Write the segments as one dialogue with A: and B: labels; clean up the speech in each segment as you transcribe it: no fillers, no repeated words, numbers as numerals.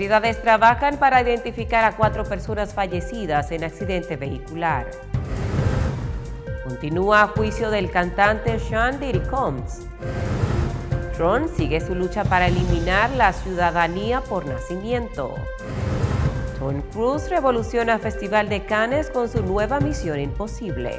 A: Autoridades trabajan para identificar a 4 personas fallecidas en accidente vehicular. Continúa juicio del cantante Sean Diddy Combs. Trump sigue su lucha para eliminar la ciudadanía por nacimiento. Tom Cruise revoluciona Festival de Cannes con su nueva Misión Imposible.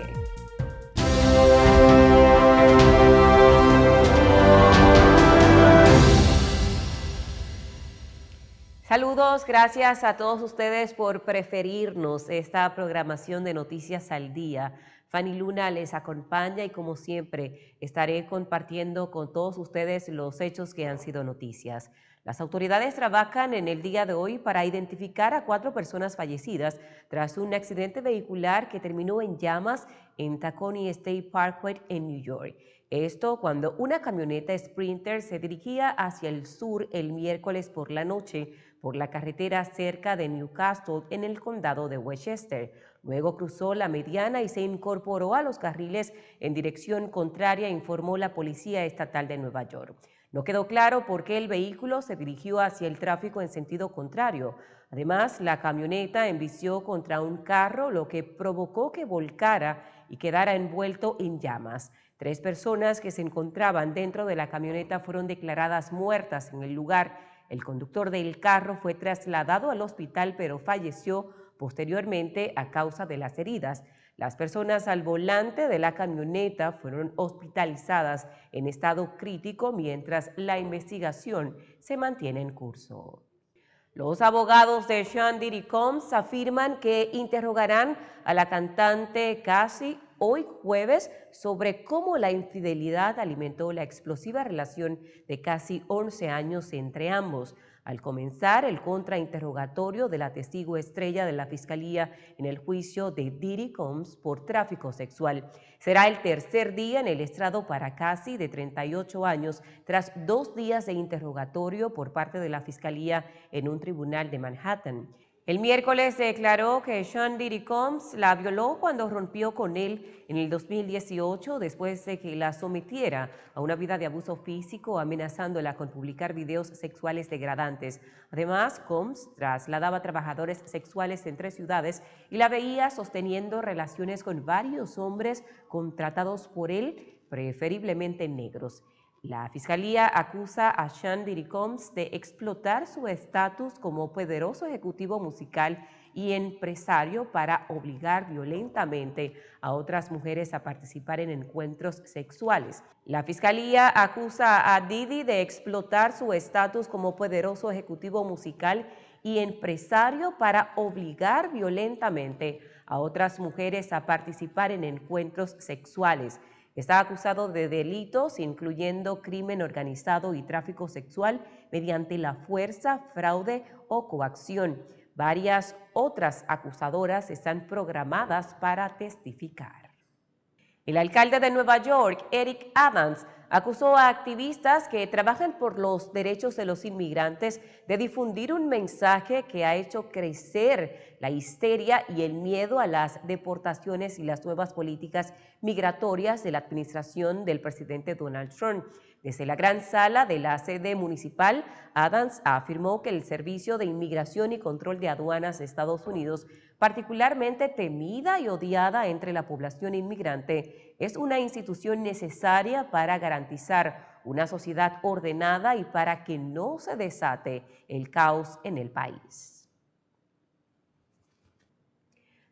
A: Saludos, gracias a todos ustedes por preferirnos esta programación de Noticias al Día. Fanny Luna les acompaña y como siempre estaré compartiendo con todos ustedes los hechos que han sido noticias. Las autoridades trabajan en el día de hoy para identificar a 4 personas fallecidas tras un accidente vehicular que terminó en llamas en Tacony State Parkway en New York. Esto cuando una camioneta Sprinter se dirigía hacia el sur el miércoles por la noche por la carretera cerca de Newcastle en el condado de Westchester. Luego cruzó la mediana y se incorporó a los carriles en dirección contraria, informó la Policía Estatal de Nueva York. No quedó claro por qué el vehículo se dirigió hacia el tráfico en sentido contrario. Además, la camioneta embistió contra un carro, lo que provocó que volcara y quedara envuelto en llamas. 3 personas que se encontraban dentro de la camioneta fueron declaradas muertas en el lugar. El conductor del carro fue trasladado al hospital, pero falleció posteriormente a causa de las heridas. Las personas al volante de la camioneta fueron hospitalizadas en estado crítico mientras la investigación se mantiene en curso. Los abogados de Sean Diddy Combs afirman que interrogarán a la cantante Cassie hoy jueves sobre cómo la infidelidad alimentó la explosiva relación de casi 11 años entre ambos. Al comenzar el contrainterrogatorio de la testigo estrella de la Fiscalía en el juicio de Diddy Combs por tráfico sexual. Será el tercer día en el estrado para Cassie, de 38 años, tras 2 días de interrogatorio por parte de la Fiscalía en un tribunal de Manhattan. El miércoles se declaró que Sean Diddy Combs la violó cuando rompió con él en el 2018 después de que la sometiera a una vida de abuso físico, amenazándola con publicar videos sexuales degradantes. Además, Combs trasladaba trabajadores sexuales entre ciudades y la veía sosteniendo relaciones con varios hombres contratados por él, preferiblemente negros. La Fiscalía acusa a Sean Diddy Combs de explotar su estatus como poderoso ejecutivo musical y empresario para obligar violentamente a otras mujeres a participar en encuentros sexuales. La Fiscalía acusa a Diddy de explotar su estatus como poderoso ejecutivo musical y empresario para obligar violentamente a otras mujeres a participar en encuentros sexuales. Está acusado de delitos incluyendo crimen organizado y tráfico sexual mediante la fuerza, fraude o coacción. Varias otras acusadoras están programadas para testificar. El alcalde de Nueva York, Eric Adams, acusó a activistas que trabajan por los derechos de los inmigrantes de difundir un mensaje que ha hecho crecer la histeria y el miedo a las deportaciones y las nuevas políticas migratorias de la administración del presidente Donald Trump. Desde la gran sala de la sede municipal, Adams afirmó que el Servicio de Inmigración y Control de Aduanas de Estados Unidos, particularmente temida y odiada entre la población inmigrante, es una institución necesaria para garantizar una sociedad ordenada y para que no se desate el caos en el país.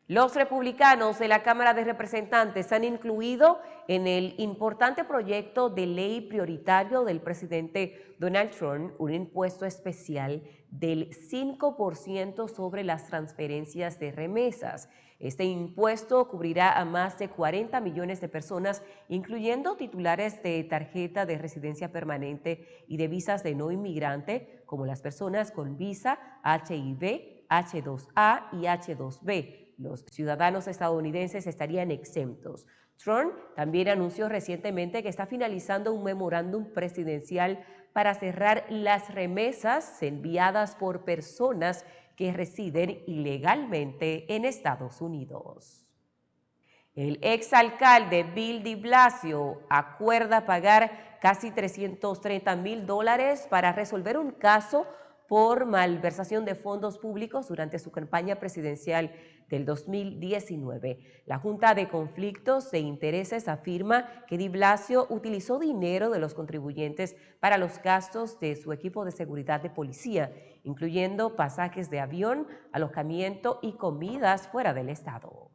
A: Los republicanos de la Cámara de Representantes han incluido en el importante proyecto de ley prioritario del presidente Donald Trump un impuesto especial del 5% sobre las transferencias de remesas. Este impuesto cubrirá a más de 40 millones de personas, incluyendo titulares de tarjeta de residencia permanente y de visas de no inmigrante, como las personas con visa HIV, H2A y H2B. Los ciudadanos estadounidenses estarían exentos. Trump también anunció recientemente que está finalizando un memorándum presidencial para cerrar las remesas enviadas por personas que residen ilegalmente en Estados Unidos. El exalcalde Bill de Blasio acuerda pagar casi $330,000 para resolver un caso por malversación de fondos públicos durante su campaña presidencial del 2019. La Junta de Conflictos de Intereses afirma que Di Blasio utilizó dinero de los contribuyentes para los gastos de su equipo de seguridad de policía, incluyendo pasajes de avión, alojamiento y comidas fuera del estado.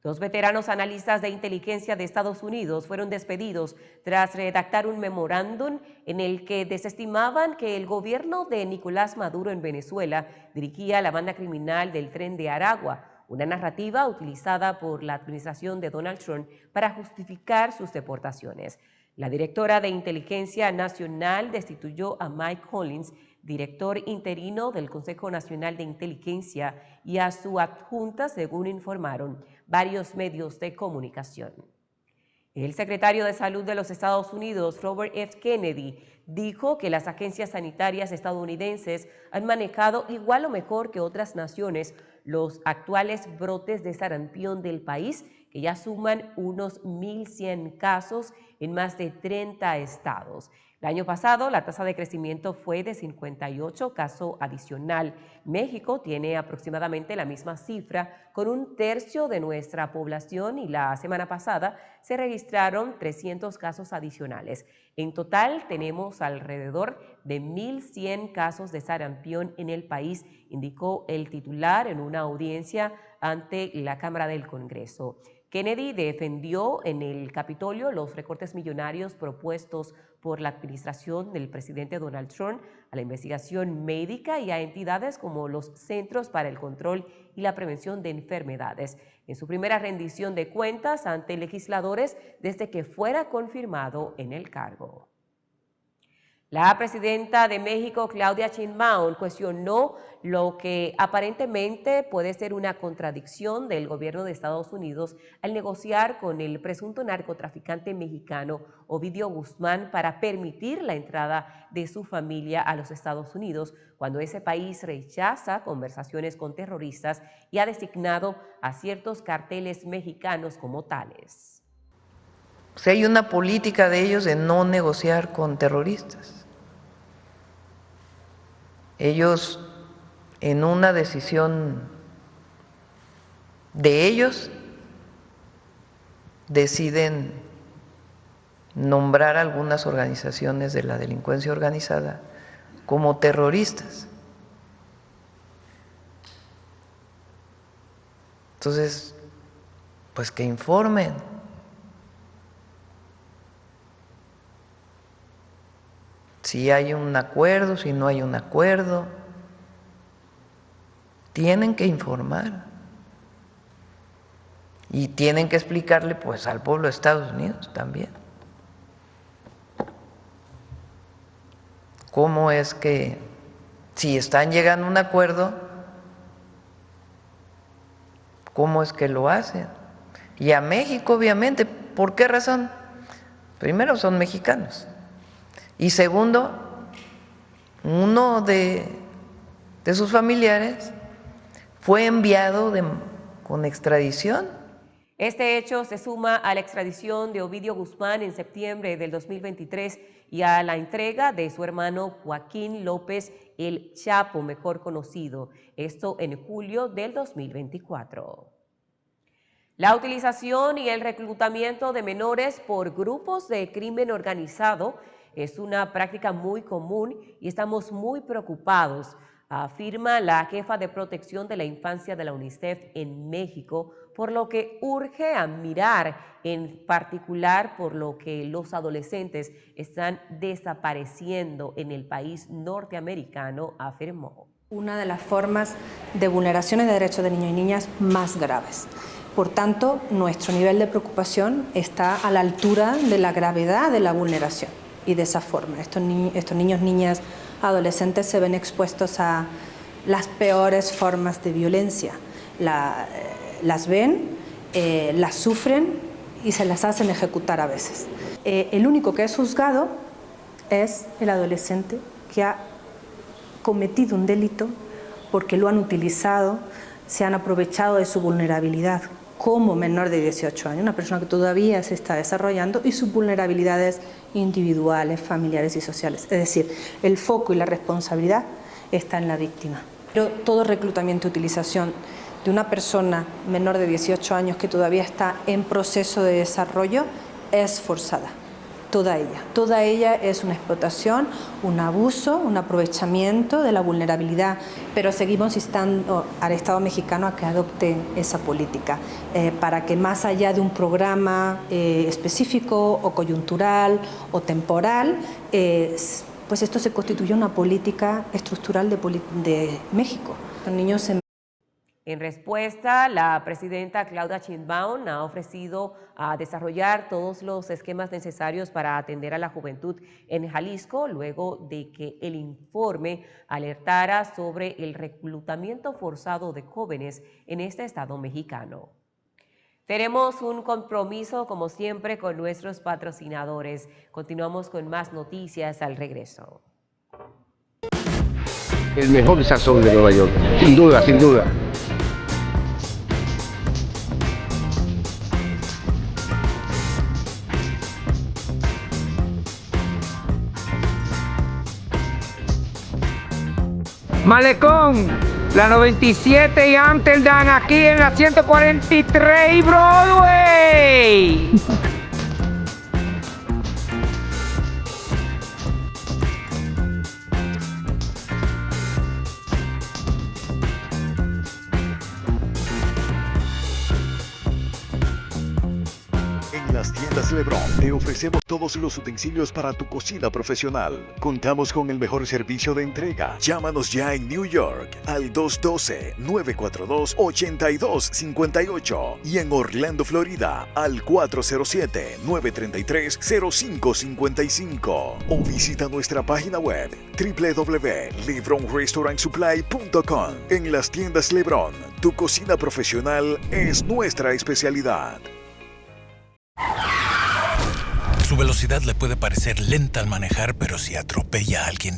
A: 2 veteranos analistas de inteligencia de Estados Unidos fueron despedidos tras redactar un memorándum en el que desestimaban que el gobierno de Nicolás Maduro en Venezuela dirigía la banda criminal del Tren de Aragua, una narrativa utilizada por la administración de Donald Trump para justificar sus deportaciones. La directora de Inteligencia Nacional destituyó a Mike Collins, director interino del Consejo Nacional de Inteligencia, y a su adjunta, según informaron varios medios de comunicación. El secretario de Salud de los Estados Unidos, Robert F. Kennedy, dijo que las agencias sanitarias estadounidenses han manejado igual o mejor que otras naciones los actuales brotes de sarampión del país, que ya suman unos 1.100 casos en más de 30 estados. El año pasado la tasa de crecimiento fue de 58 casos adicional. México tiene aproximadamente la misma cifra con 1/3 de nuestra población y la semana pasada se registraron 300 casos adicionales. En total tenemos alrededor de 1.100 casos de sarampión en el país, indicó el titular en una audiencia ante la Cámara del Congreso. Kennedy defendió en el Capitolio los recortes millonarios propuestos por la administración del presidente Donald Trump a la investigación médica y a entidades como los Centros para el Control y la Prevención de Enfermedades, en su primera rendición de cuentas ante legisladores desde que fuera confirmado en el cargo. La presidenta de México, Claudia Sheinbaum, cuestionó lo que aparentemente puede ser una contradicción del gobierno de Estados Unidos al negociar con el presunto narcotraficante mexicano Ovidio Guzmán para permitir la entrada de su familia a los Estados Unidos, cuando ese país rechaza conversaciones con terroristas y ha designado a ciertos carteles mexicanos como tales.
B: O sea, hay una política de ellos de no negociar con terroristas. Ellos, en una decisión de ellos, deciden nombrar algunas organizaciones de la delincuencia organizada como terroristas. Entonces, pues que informen. Si hay un acuerdo, si no hay un acuerdo, tienen que informar y tienen que explicarle pues al pueblo de Estados Unidos también cómo es que si están llegando a un acuerdo, cómo es que lo hacen. Y a México, obviamente, ¿por qué razón? Primero, son mexicanos. Y segundo, uno de sus familiares fue enviado con extradición.
A: Este hecho se suma a la extradición de Ovidio Guzmán en septiembre del 2023 y a la entrega de su hermano Joaquín López El Chapo, mejor conocido, esto en julio del 2024. La utilización y el reclutamiento de menores por grupos de crimen organizado es una práctica muy común y estamos muy preocupados, afirma la jefa de protección de la infancia de la UNICEF en México, por lo que urge a mirar en particular por lo que los adolescentes están desapareciendo en el país norteamericano, afirmó.
C: Una de las formas de vulneraciones de derechos de niños y niñas más graves. Por tanto, nuestro nivel de preocupación está a la altura de la gravedad de la vulneración. Y de esa forma, estos niños, niñas, adolescentes se ven expuestos a las peores formas de violencia. Las ven, las sufren y se las hacen ejecutar a veces. El único que es juzgado es el adolescente que ha cometido un delito porque lo han utilizado, se han aprovechado de su vulnerabilidad como menor de 18 años, una persona que todavía se está desarrollando, y sus vulnerabilidades individuales, familiares y sociales. Es decir, el foco y la responsabilidad está en la víctima. Pero todo reclutamiento y utilización de una persona menor de 18 años que todavía está en proceso de desarrollo es forzada. Toda ella es una explotación, un abuso, un aprovechamiento de la vulnerabilidad, pero seguimos instando al Estado mexicano a que adopte esa política para que más allá de un programa específico o coyuntural o temporal, pues esto se constituye una política estructural de México. Los niños
A: En respuesta, la presidenta Claudia Sheinbaum ha ofrecido a desarrollar todos los esquemas necesarios para atender a la juventud en Jalisco, luego de que el informe alertara sobre el reclutamiento forzado de jóvenes en este estado mexicano. Tenemos un compromiso, como siempre, con nuestros patrocinadores. Continuamos con más noticias al regreso.
D: El mejor sazón de Nueva York, sin duda, sin duda. Malecón, la 97 y Amsterdam, aquí en la 143 y Broadway.
E: En las tiendas LeBron te ofrecemos todos los utensilios para tu cocina profesional. Contamos con el mejor servicio de entrega. Llámanos ya en New York al 212-942-8258 y en Orlando, Florida al 407-933-0555 o visita nuestra página web www.lebronrestaurantsupply.com. En las tiendas LeBron, tu cocina profesional es nuestra especialidad.
F: Su velocidad le puede parecer lenta al manejar, pero si atropella a alguien,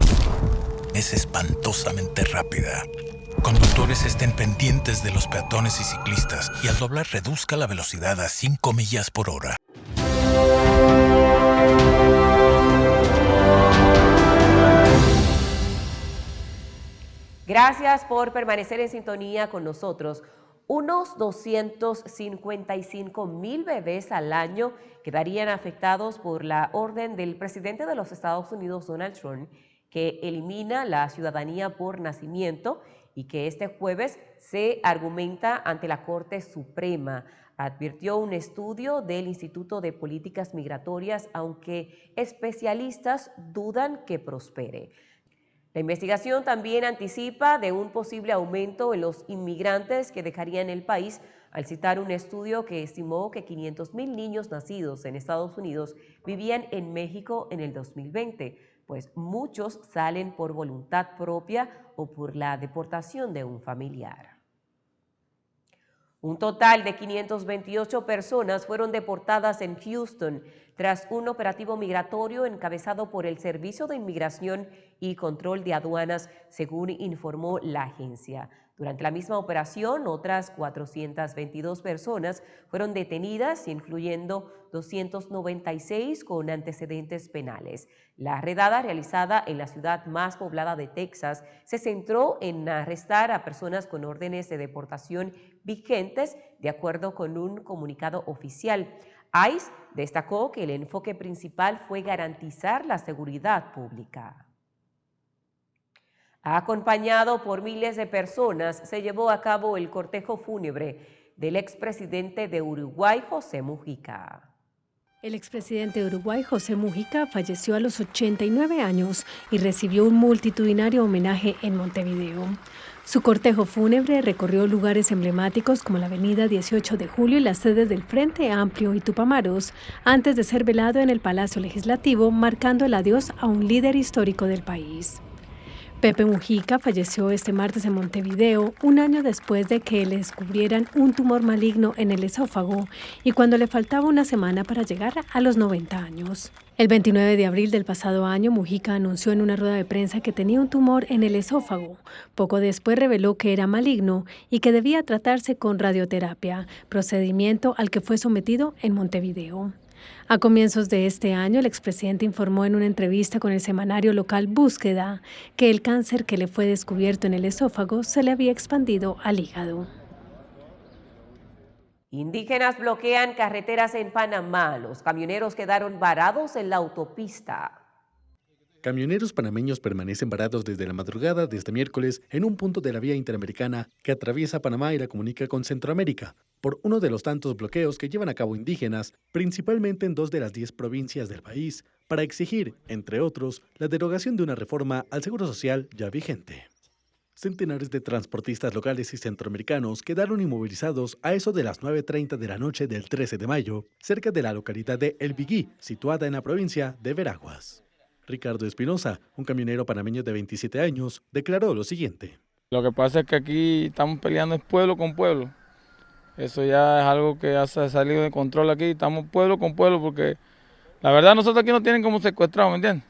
F: es espantosamente rápida. Conductores, estén pendientes de los peatones y ciclistas y al doblar reduzca la velocidad a 5 millas por hora.
A: Gracias por permanecer en sintonía con nosotros. Unos 255,000 bebés al año quedarían afectados por la orden del presidente de los Estados Unidos, Donald Trump, que elimina la ciudadanía por nacimiento y que este jueves se argumenta ante la Corte Suprema, advirtió un estudio del Instituto de Políticas Migratorias, aunque especialistas dudan que prospere. La investigación también anticipa de un posible aumento en los inmigrantes que dejarían el país, al citar un estudio que estimó que 500,000 niños nacidos en Estados Unidos vivían en México en el 2020, pues muchos salen por voluntad propia o por la deportación de un familiar. Un total de 528 personas fueron deportadas en Houston tras un operativo migratorio encabezado por el Servicio de Inmigración y Control de Aduanas, según informó la agencia. Durante la misma operación, otras 422 personas fueron detenidas, incluyendo 296 con antecedentes penales. La redada realizada en la ciudad más poblada de Texas se centró en arrestar a personas con órdenes de deportación vigentes, de acuerdo con un comunicado oficial. ICE destacó que el enfoque principal fue garantizar la seguridad pública. Acompañado por miles de personas, se llevó a cabo el cortejo fúnebre del expresidente de Uruguay, José Mujica.
G: El expresidente de Uruguay, José Mujica, falleció a los 89 años y recibió un multitudinario homenaje en Montevideo. Su cortejo fúnebre recorrió lugares emblemáticos como la avenida 18 de Julio y las sedes del Frente Amplio y Tupamaros, antes de ser velado en el Palacio Legislativo, marcando el adiós a un líder histórico del país. Pepe Mujica falleció este martes en Montevideo, un año después de que le descubrieran un tumor maligno en el esófago y cuando le faltaba una semana para llegar a los 90 años. El 29 de abril del pasado año, Mujica anunció en una rueda de prensa que tenía un tumor en el esófago. Poco después reveló que era maligno y que debía tratarse con radioterapia, procedimiento al que fue sometido en Montevideo. A comienzos de este año, el expresidente informó en una entrevista con el semanario local Búsqueda que el cáncer que le fue descubierto en el esófago se le había expandido al hígado.
A: Indígenas bloquean carreteras en Panamá. Los camioneros quedaron varados en la autopista.
H: Camioneros panameños permanecen varados desde la madrugada de este miércoles en un punto de la vía interamericana que atraviesa Panamá y la comunica con Centroamérica, por uno de los tantos bloqueos que llevan a cabo indígenas, principalmente en 2 de las 10 provincias del país, para exigir, entre otros, la derogación de una reforma al Seguro Social ya vigente. Centenares de transportistas locales y centroamericanos quedaron inmovilizados a eso de las 9:30 de la noche del 13 de mayo, cerca de la localidad de El Biguí, situada en la provincia de Veraguas. Ricardo Espinosa, un camionero panameño de 27 años, declaró lo siguiente.
I: Lo que pasa es que aquí estamos peleando pueblo con pueblo. Eso ya es algo que ha salido de control aquí. Estamos pueblo con pueblo porque la verdad nosotros aquí nos tienen como secuestrados, ¿me entiendes?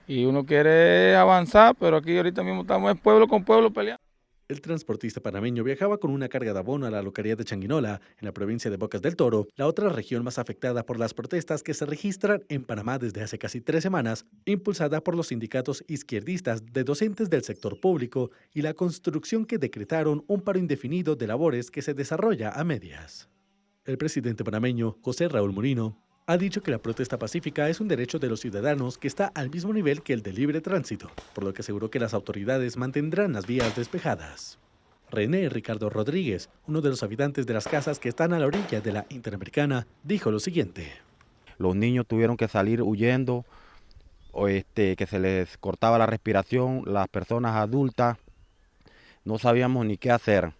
I: Y uno quiere avanzar, pero aquí ahorita mismo estamos pueblo con pueblo peleando.
H: El transportista panameño viajaba con una carga de abono a la localidad de Changuinola, en la provincia de Bocas del Toro, la otra región más afectada por las protestas que se registran en Panamá desde hace casi 3 semanas, impulsada por los sindicatos izquierdistas de docentes del sector público y la construcción que decretaron un paro indefinido de labores que se desarrolla a medias. El presidente panameño, José Raúl Murino, ha dicho que la protesta pacífica es un derecho de los ciudadanos que está al mismo nivel que el de libre tránsito, por lo que aseguró que las autoridades mantendrán las vías despejadas. René Ricardo Rodríguez, uno de los habitantes de las casas que están a la orilla de la Interamericana, dijo lo siguiente.
J: Los niños tuvieron que salir huyendo, que se les cortaba la respiración, las personas adultas no sabíamos ni qué hacer.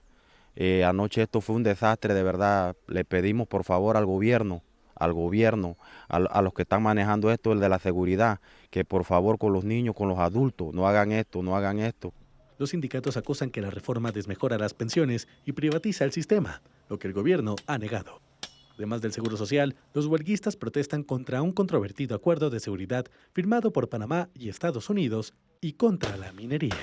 J: Anoche esto fue un desastre, de verdad. Le pedimos por favor al gobierno, a los que están manejando esto, el de la seguridad, que por favor con los niños, con los adultos, no hagan esto, no hagan esto.
H: Los sindicatos acusan que la reforma desmejora las pensiones y privatiza el sistema, lo que el gobierno ha negado. Además del Seguro Social, los huelguistas protestan contra un controvertido acuerdo de seguridad firmado por Panamá y Estados Unidos y contra la minería.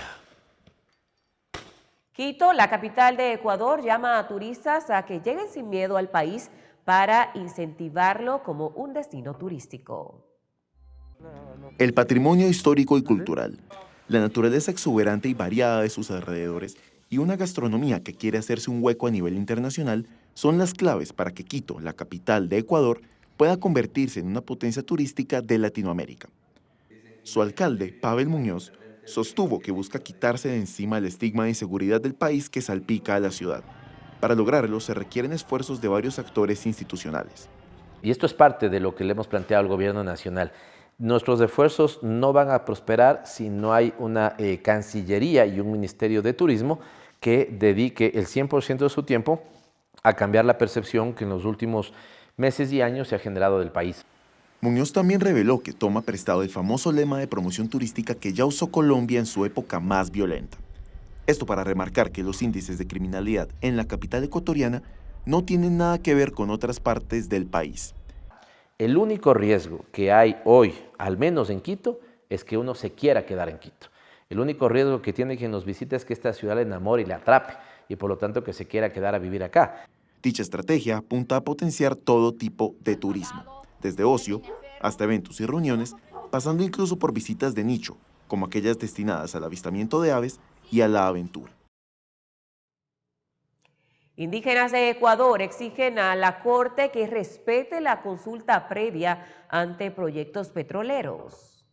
A: Quito, la capital de Ecuador, llama a turistas a que lleguen sin miedo al país para incentivarlo como un destino turístico.
K: El patrimonio histórico y cultural, la naturaleza exuberante y variada de sus alrededores y una gastronomía que quiere hacerse un hueco a nivel internacional son las claves para que Quito, la capital de Ecuador, pueda convertirse en una potencia turística de Latinoamérica. Su alcalde, Pavel Muñoz, sostuvo que busca quitarse de encima el estigma de inseguridad del país que salpica a la ciudad. Para lograrlo se requieren esfuerzos de varios actores institucionales.
L: Y esto es parte de lo que le hemos planteado al gobierno nacional. Nuestros esfuerzos no van a prosperar si no hay una Cancillería y un Ministerio de Turismo que dedique el 100% de su tiempo a cambiar la percepción que en los últimos meses y años se ha generado del país.
K: Muñoz también reveló que toma prestado el famoso lema de promoción turística que ya usó Colombia en su época más violenta. Esto para remarcar que los índices de criminalidad en la capital ecuatoriana no tienen nada que ver con otras partes del país.
L: El único riesgo que hay hoy, al menos en Quito, es que uno se quiera quedar en Quito. El único riesgo que tiene quien nos visita es que esta ciudad le enamore y le atrape, y por lo tanto que se quiera quedar a vivir acá.
K: Dicha estrategia apunta a potenciar todo tipo de turismo, desde ocio hasta eventos y reuniones, pasando incluso por visitas de nicho, como aquellas destinadas al avistamiento de aves y a la aventura.
A: Indígenas de Ecuador exigen a la Corte que respete la consulta previa ante proyectos petroleros.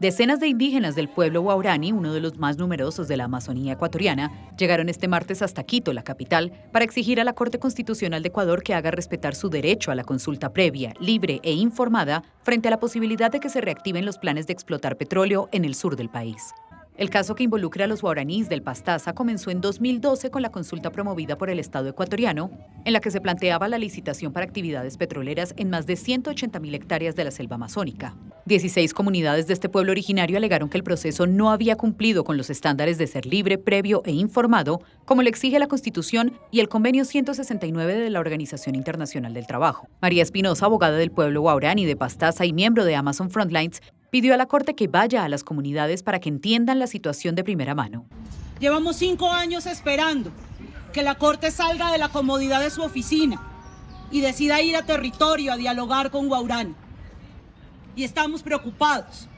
M: Decenas de indígenas del pueblo Guarani, uno de los más numerosos de la Amazonía ecuatoriana, llegaron este martes hasta Quito, la capital, para exigir a la Corte Constitucional de Ecuador que haga respetar su derecho a la consulta previa, libre e informada frente a la posibilidad de que se reactiven los planes de explotar petróleo en el sur del país. El caso que involucra a los guaraníes del Pastaza comenzó en 2012 con la consulta promovida por el Estado ecuatoriano, en la que se planteaba la licitación para actividades petroleras en más de 180.000 hectáreas de la selva amazónica. 16 comunidades de este pueblo originario alegaron que el proceso no había cumplido con los estándares de ser libre, previo e informado, como le exige la Constitución y el Convenio 169 de la Organización Internacional del Trabajo. María Espinosa, abogada del pueblo guaraní de Pastaza y miembro de Amazon Frontlines, pidió a la Corte que vaya a las comunidades para que entiendan la situación de primera mano.
N: Llevamos 5 años esperando que la Corte salga de la comodidad de su oficina y decida ir a territorio a dialogar con Waurani. Y estamos preocupados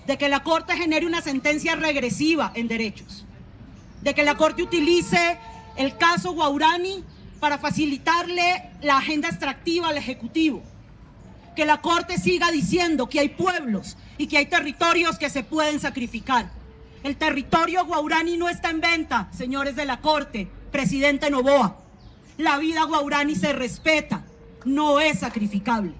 N: de que la Corte genere una sentencia regresiva en derechos, de que la Corte utilice el caso Waurani para facilitarle la agenda extractiva al Ejecutivo, que la Corte siga diciendo que hay pueblos y que hay territorios que se pueden sacrificar. El territorio Waurani no está en venta, señores de la Corte, presidente Noboa. La vida Waurani se respeta, no es sacrificable.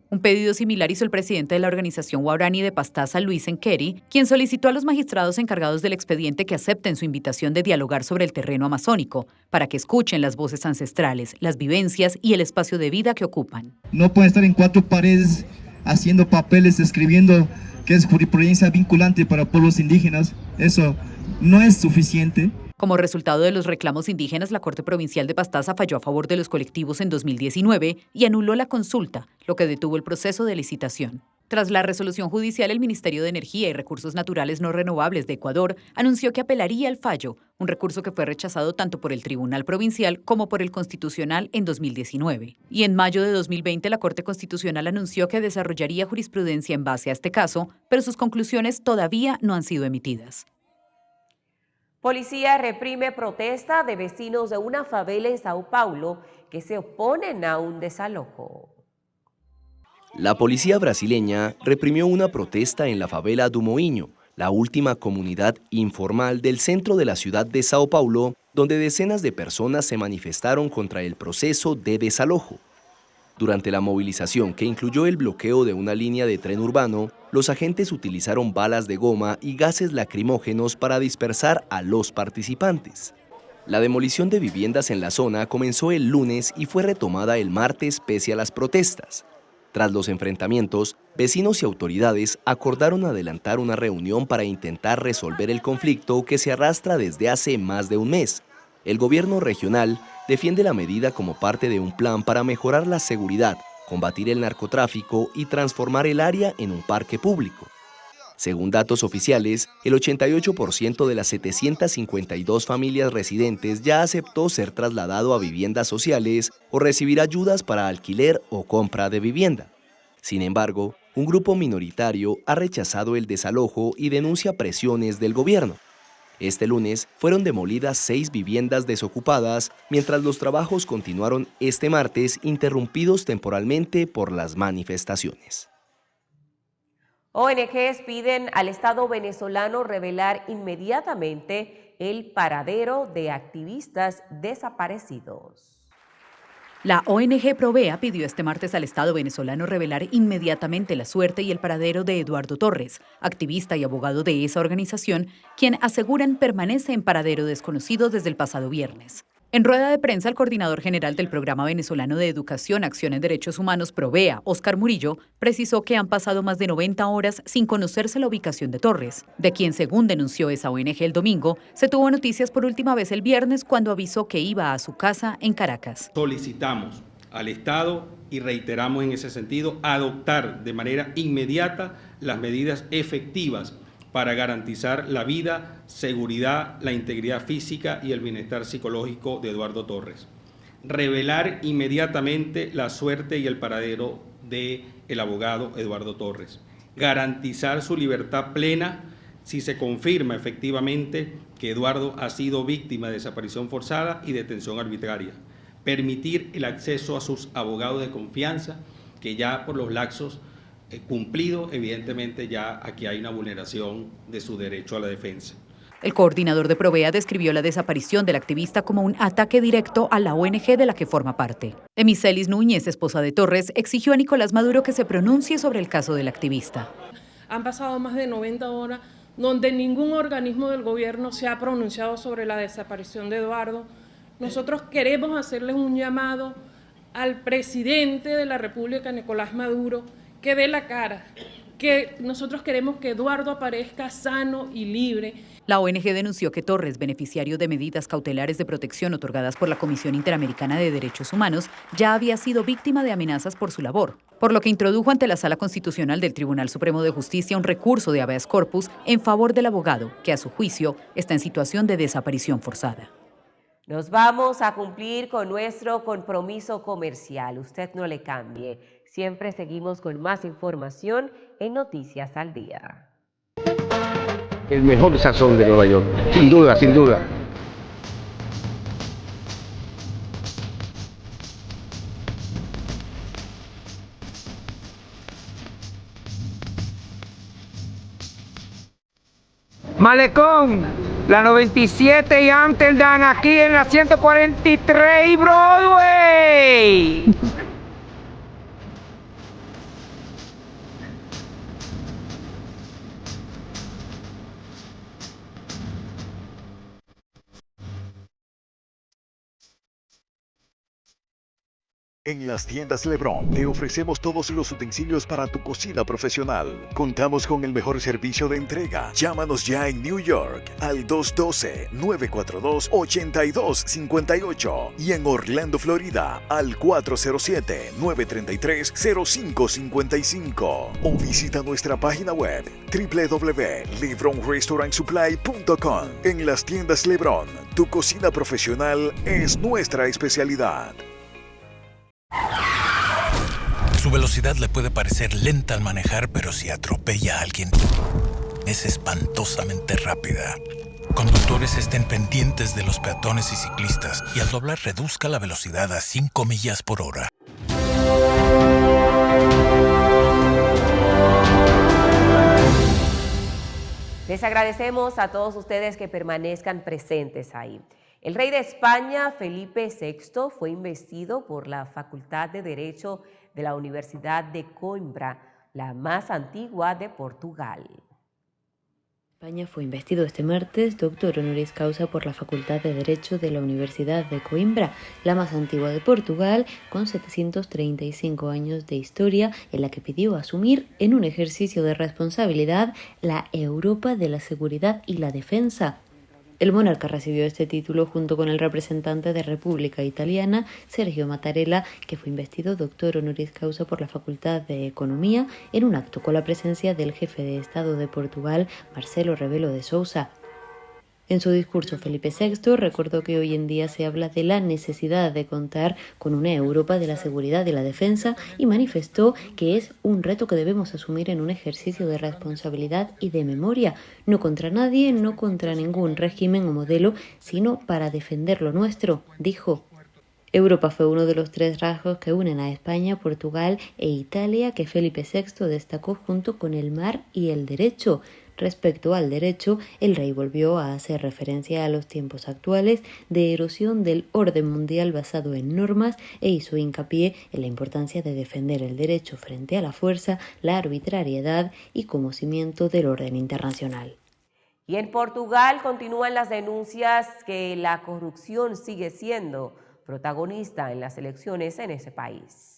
M: Un pedido similar hizo el presidente de la organización Waurani de Pastaza, Luis Enqueri, quien solicitó a los magistrados encargados del expediente que acepten su invitación de dialogar sobre el terreno amazónico, para que escuchen las voces ancestrales, las vivencias y el espacio de vida que ocupan.
O: No pueden estar en cuatro paredes haciendo papeles, escribiendo que es jurisprudencia vinculante para pueblos indígenas. Eso no es suficiente.
M: Como resultado de los reclamos indígenas, la Corte Provincial de Pastaza falló a favor de los colectivos en 2019 y anuló la consulta, lo que detuvo el proceso de licitación. Tras la resolución judicial, el Ministerio de Energía y Recursos Naturales No Renovables de Ecuador anunció que apelaría el fallo, un recurso que fue rechazado tanto por el Tribunal Provincial como por el Constitucional en 2019. Y en mayo de 2020, la Corte Constitucional anunció que desarrollaría jurisprudencia en base a este caso, pero sus conclusiones todavía no han sido emitidas.
A: Policía reprime protesta de vecinos de una favela en Sao Paulo que se oponen a un desalojo.
P: La policía brasileña reprimió una protesta en la favela do Moinho, la última comunidad informal del centro de la ciudad de Sao Paulo, donde decenas de personas se manifestaron contra el proceso de desalojo. Durante la movilización, que incluyó el bloqueo de una línea de tren urbano, los agentes utilizaron balas de goma y gases lacrimógenos para dispersar a los participantes. La demolición de viviendas en la zona comenzó el lunes y fue retomada el martes pese a las protestas. Tras los enfrentamientos, vecinos y autoridades acordaron adelantar una reunión para intentar resolver el conflicto que se arrastra desde hace más de un mes. El gobierno regional defiende la medida como parte de un plan para mejorar la seguridad, combatir el narcotráfico y transformar el área en un parque público. Según datos oficiales, el 88% de las 752 familias residentes ya aceptó ser trasladado a viviendas sociales o recibir ayudas para alquiler o compra de vivienda. Sin embargo, un grupo minoritario ha rechazado el desalojo y denuncia presiones del gobierno. Este lunes fueron demolidas 6 viviendas desocupadas, mientras los trabajos continuaron este martes, interrumpidos temporalmente por las manifestaciones.
A: ONGs piden al Estado venezolano revelar inmediatamente el paradero de activistas desaparecidos.
M: La ONG Provea pidió este martes al Estado venezolano revelar inmediatamente la suerte y el paradero de Eduardo Torres, activista y abogado de esa organización, quien aseguran permanece en paradero desconocido desde el pasado viernes. En rueda de prensa, el coordinador general del Programa Venezolano de Educación, Acción en Derechos Humanos, Provea, Óscar Murillo, precisó que han pasado más de 90 horas sin conocerse la ubicación de Torres, de quien, según denunció esa ONG el domingo, se tuvo noticias por última vez el viernes cuando avisó que iba a su casa en Caracas.
Q: Solicitamos al Estado y reiteramos en ese sentido adoptar de manera inmediata las medidas efectivas para garantizar la vida, seguridad, la integridad física y el bienestar psicológico de Eduardo Torres. Revelar inmediatamente la suerte y el paradero del abogado Eduardo Torres. Garantizar su libertad plena si se confirma efectivamente que Eduardo ha sido víctima de desaparición forzada y detención arbitraria. Permitir el acceso a sus abogados de confianza, que ya por los lapsos cumplido, evidentemente ya aquí hay una vulneración de su derecho a la defensa.
M: El coordinador de Provea describió la desaparición del activista como un ataque directo a la ONG de la que forma parte. Emicelis Núñez, esposa de Torres, exigió a Nicolás Maduro que se pronuncie sobre el caso del activista.
R: Han pasado más de 90 horas donde ningún organismo del gobierno se ha pronunciado sobre la desaparición de Eduardo. Nosotros queremos hacerles un llamado al presidente de la República, Nicolás Maduro, que dé la cara, que nosotros queremos que Eduardo aparezca sano y libre.
M: La ONG denunció que Torres, beneficiario de medidas cautelares de protección otorgadas por la Comisión Interamericana de Derechos Humanos, ya había sido víctima de amenazas por su labor, por lo que introdujo ante la Sala Constitucional del Tribunal Supremo de Justicia un recurso de habeas corpus en favor del abogado, que a su juicio está en situación de desaparición forzada.
A: Nos vamos a cumplir con nuestro compromiso comercial. Usted no le cambie. Siempre seguimos con más información en Noticias al Día.
D: El mejor sazón de Nueva York, sin duda, sin duda. Malecón, la 97 y Amsterdam aquí en la 143 y Broadway.
E: En las tiendas LeBron te ofrecemos todos los utensilios para tu cocina profesional. Contamos con el mejor servicio de entrega. Llámanos ya en New York al 212-942-8258 y en Orlando, Florida al 407-933-0555 o visita nuestra página web www.lebronrestaurantsupply.com. En las tiendas LeBron, tu cocina profesional es nuestra especialidad.
F: Su velocidad le puede parecer lenta al manejar, pero si atropella a alguien, es espantosamente rápida. Conductores, estén pendientes de los peatones y ciclistas y al doblar reduzca la velocidad a 5 millas por hora.
A: Les agradecemos a todos ustedes que permanezcan presentes ahí. El rey de España, Felipe VI, fue investido por la Facultad de Derecho de la Universidad de Coimbra, la más antigua de Portugal.
S: España fue investido este martes doctor honoris causa por la Facultad de Derecho de la Universidad de Coimbra, la más antigua de Portugal, con 735 años de historia, en la que pidió asumir en un ejercicio de responsabilidad la Europa de la seguridad y la defensa. El monarca recibió este título junto con el representante de República Italiana, Sergio Mattarella, que fue investido doctor honoris causa por la Facultad de Economía en un acto con la presencia del jefe de Estado de Portugal, Marcelo Rebelo de Sousa. En su discurso, Felipe VI recordó que hoy en día se habla de la necesidad de contar con una Europa de la seguridad y la defensa y manifestó que es un reto que debemos asumir en un ejercicio de responsabilidad y de memoria, no contra nadie, no contra ningún régimen o modelo, sino para defender lo nuestro, dijo. Europa fue uno de los 3 rasgos que unen a España, Portugal e Italia que Felipe VI destacó junto con el mar y el derecho. Respecto al derecho, el rey volvió a hacer referencia a los tiempos actuales de erosión del orden mundial basado en normas e hizo hincapié en la importancia de defender el derecho frente a la fuerza, la arbitrariedad y como cimiento del orden internacional.
A: Y en Portugal continúan las denuncias que la corrupción sigue siendo protagonista en las elecciones en ese país.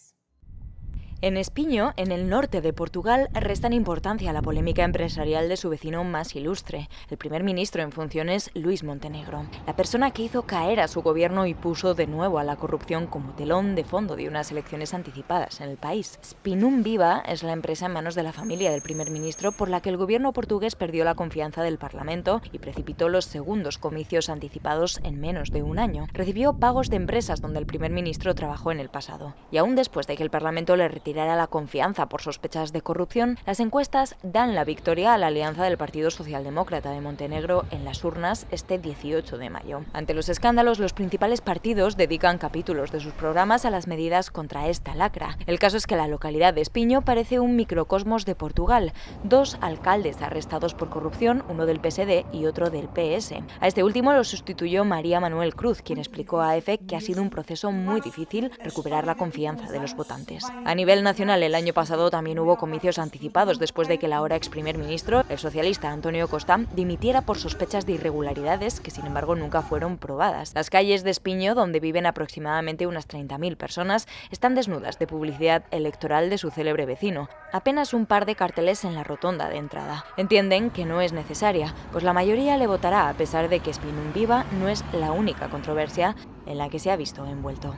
T: En Espiño, en el norte de Portugal, restan importancia a la polémica empresarial de su vecino más ilustre, el primer ministro en funciones, Luís Montenegro, la persona que hizo caer a su gobierno y puso de nuevo a la corrupción como telón de fondo de unas elecciones anticipadas en el país. Spinum Viva es la empresa en manos de la familia del primer ministro por la que el gobierno portugués perdió la confianza del Parlamento y precipitó los segundos comicios anticipados en menos de un año. Recibió pagos de empresas donde el primer ministro trabajó en el pasado. Y aún después de que el Parlamento le retirara la confianza por sospechas de corrupción, las encuestas dan la victoria a la alianza del Partido Socialdemócrata de Montenegro en las urnas este 18 de mayo. Ante los escándalos, los principales partidos dedican capítulos de sus programas a las medidas contra esta lacra. El caso es que la localidad de Espiño parece un microcosmos de Portugal. 2 alcaldes arrestados por corrupción, uno del PSD y otro del PS. A este último lo sustituyó María Manuel Cruz, quien explicó a EFE que ha sido un proceso muy difícil recuperar la confianza de los votantes. A nivel nacional, el año pasado también hubo comicios anticipados después de que el ahora ex primer ministro, el socialista Antonio Costa, dimitiera por sospechas de irregularidades que sin embargo nunca fueron probadas. Las calles de Espiño, donde viven aproximadamente unas 30.000 personas, están desnudas de publicidad electoral de su célebre vecino. Apenas un par de carteles en la rotonda de entrada. Entienden que no es necesaria, pues la mayoría le votará a pesar de que Spinum Viva no es la única controversia en la que se ha visto envuelto.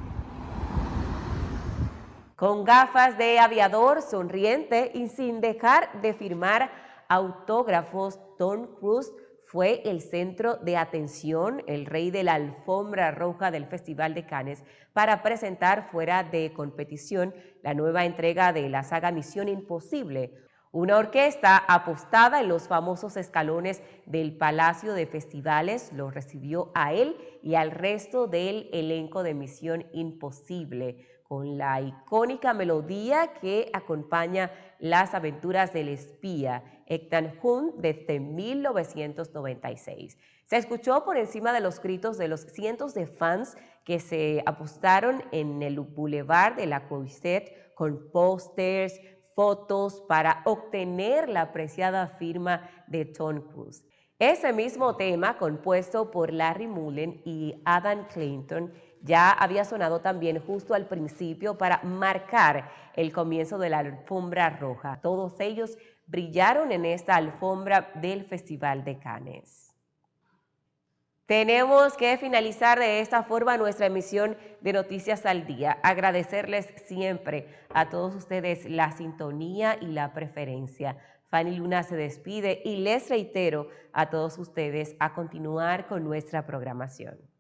A: Con gafas de aviador, sonriente y sin dejar de firmar autógrafos, Tom Cruise fue el centro de atención, el rey de la alfombra roja del Festival de Cannes, para presentar fuera de competición la nueva entrega de la saga Misión Imposible, una orquesta apostada en los famosos escalones del Palacio de Festivales. Lo recibió a él y al resto del elenco de Misión Imposible, con la icónica melodía que acompaña las aventuras del espía Ethan Hunt desde 1996. Se escuchó por encima de los gritos de los cientos de fans que se apostaron en el Boulevard de la Croisette con pósters, fotos para obtener la apreciada firma de Tom Cruise. Ese mismo tema, compuesto por Larry Mullen y Adam Clayton, ya había sonado también justo al principio para marcar el comienzo de la alfombra roja. Todos ellos brillaron en esta alfombra del Festival de Cannes. Tenemos que finalizar de esta forma nuestra emisión de Noticias al Día. Agradecerles siempre a todos ustedes la sintonía y la preferencia. Fanny Luna se despide y les reitero a todos ustedes a continuar con nuestra programación.